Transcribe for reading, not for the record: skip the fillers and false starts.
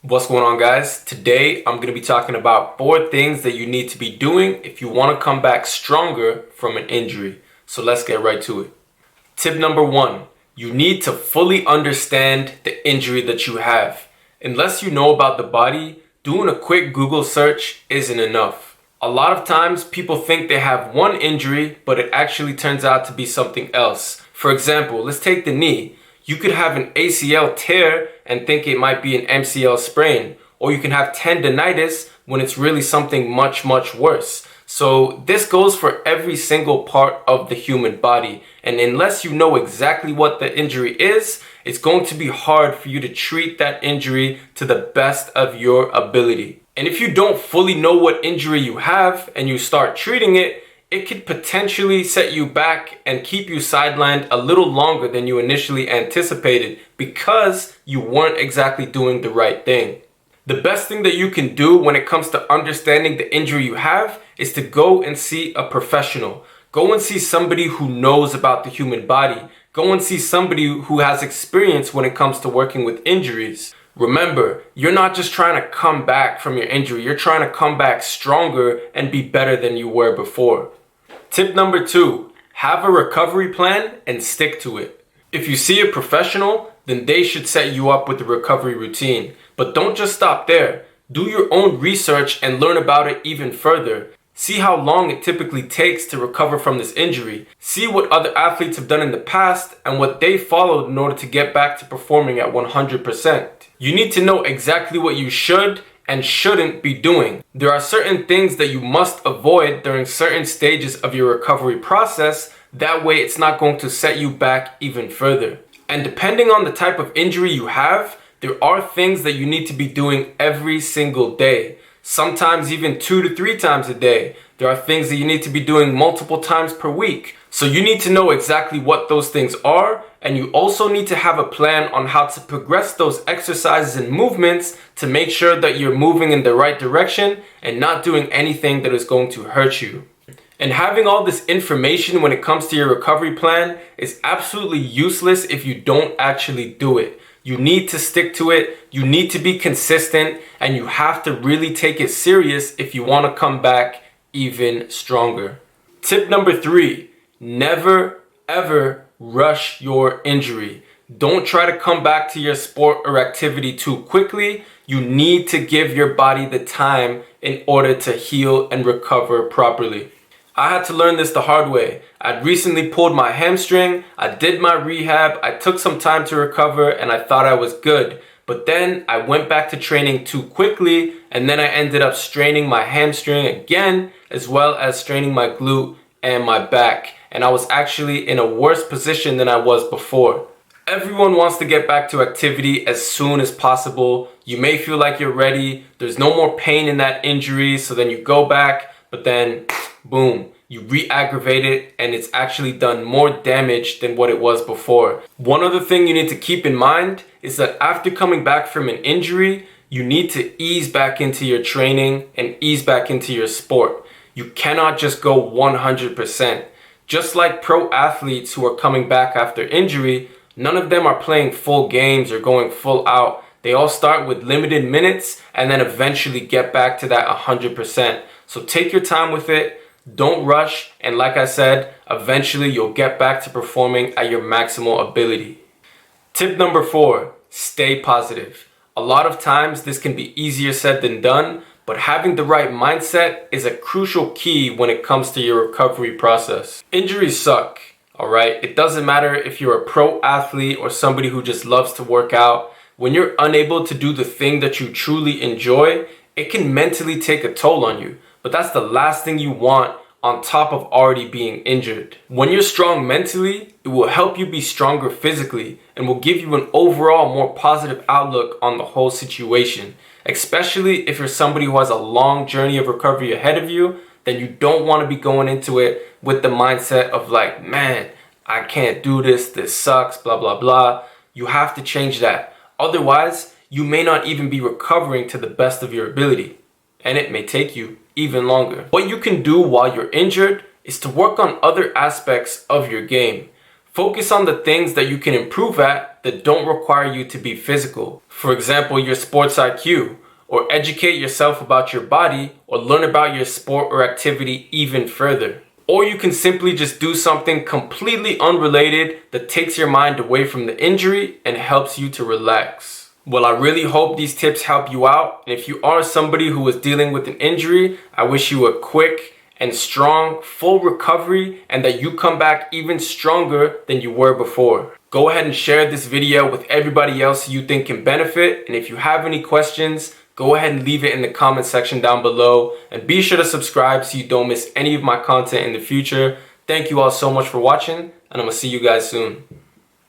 What's going on, guys? Today I'm going to be talking about 4 things that you need to be doing if you want to come back stronger from an injury. So let's get right to it. Tip number 1, you need to fully understand the injury that you have. Unless you know about the body, doing a quick Google search isn't enough. A lot of times people think they have one injury, but it actually turns out to be something else. For example, let's take the knee. You could have an ACL tear and think it might be an MCL sprain, or you can have tendonitis when it's really something much worse. So this goes for every single part of the human body, and unless you know exactly what the injury is, it's going to be hard for you to treat that injury to the best of your ability. And if you don't fully know what injury you have and you start treating it, it could potentially set you back and keep you sidelined a little longer than you initially anticipated because you weren't exactly doing the right thing. The best thing that you can do when it comes to understanding the injury you have is to go and see a professional. Go and see somebody who knows about the human body. Go and see somebody who has experience when it comes to working with injuries. Remember, you're not just trying to come back from your injury, you're trying to come back stronger and be better than you were before. Tip number 2, have a recovery plan and stick to it. If you see a professional, then they should set you up with a recovery routine. But don't just stop there. Do your own research and learn about it even further. See how long it typically takes to recover from this injury. See what other athletes have done in the past and what they followed in order to get back to performing at 100%. You need to know exactly what you should and shouldn't be doing. There are certain things that you must avoid during certain stages of your recovery process. That way it's not going to set you back even further. And depending on the type of injury you have, there are things that you need to be doing every single day. Sometimes even 2 to 3 times a day. There are things that you need to be doing multiple times per week. So you need to know exactly what those things are, and you also need to have a plan on how to progress those exercises and movements to make sure that you're moving in the right direction and not doing anything that is going to hurt you. And having all this information when it comes to your recovery plan is absolutely useless if you don't actually do it. You need to stick to it, you need to be consistent, and you have to really take it serious if you want to come back even stronger. Tip number 3, never ever rush your injury. Don't try to come back to your sport or activity too quickly. You need to give your body the time in order to heal and recover properly. I had to learn this the hard way. I'd recently pulled my hamstring, I did my rehab, I took some time to recover, and I thought I was good. But then I went back to training too quickly, and then I ended up straining my hamstring again, as well as straining my glute and my back. And I was actually in a worse position than I was before. Everyone wants to get back to activity as soon as possible. You may feel like you're ready, there's no more pain in that injury, so then you go back, but then boom, you re-aggravate it and it's actually done more damage than what it was before. One other thing you need to keep in mind is that after coming back from an injury, you need to ease back into your training and ease back into your sport. You cannot just go 100%. Just like pro athletes who are coming back after injury, none of them are playing full games or going full out. They all start with limited minutes and then eventually get back to that 100%. So take your time with it. Don't rush, and like I said, eventually you'll get back to performing at your maximal ability. Tip number 4, stay positive. A lot of times this can be easier said than done, but having the right mindset is a crucial key when it comes to your recovery process. Injuries suck, alright? It doesn't matter if you're a pro athlete or somebody who just loves to work out. When you're unable to do the thing that you truly enjoy, it can mentally take a toll on you. But that's the last thing you want on top of already being injured. When you're strong mentally, it will help you be stronger physically and will give you an overall more positive outlook on the whole situation. Especially if you're somebody who has a long journey of recovery ahead of you, then you don't want to be going into it with the mindset of like, man, I can't do this, this sucks, blah, blah, blah. You have to change that. Otherwise, you may not even be recovering to the best of your ability. And it may take you even longer. What you can do while you're injured is to work on other aspects of your game. Focus on the things that you can improve at that don't require you to be physical. For example, your sports IQ, or educate yourself about your body, or learn about your sport or activity even further. Or you can simply just do something completely unrelated that takes your mind away from the injury and helps you to relax. Well, I really hope these tips help you out. And if you are somebody who is dealing with an injury, I wish you a quick and strong, full recovery, and that you come back even stronger than you were before. Go ahead and share this video with everybody else you think can benefit. And if you have any questions, go ahead and leave it in the comment section down below. And be sure to subscribe so you don't miss any of my content in the future. Thank you all so much for watching, and I'm gonna see you guys soon.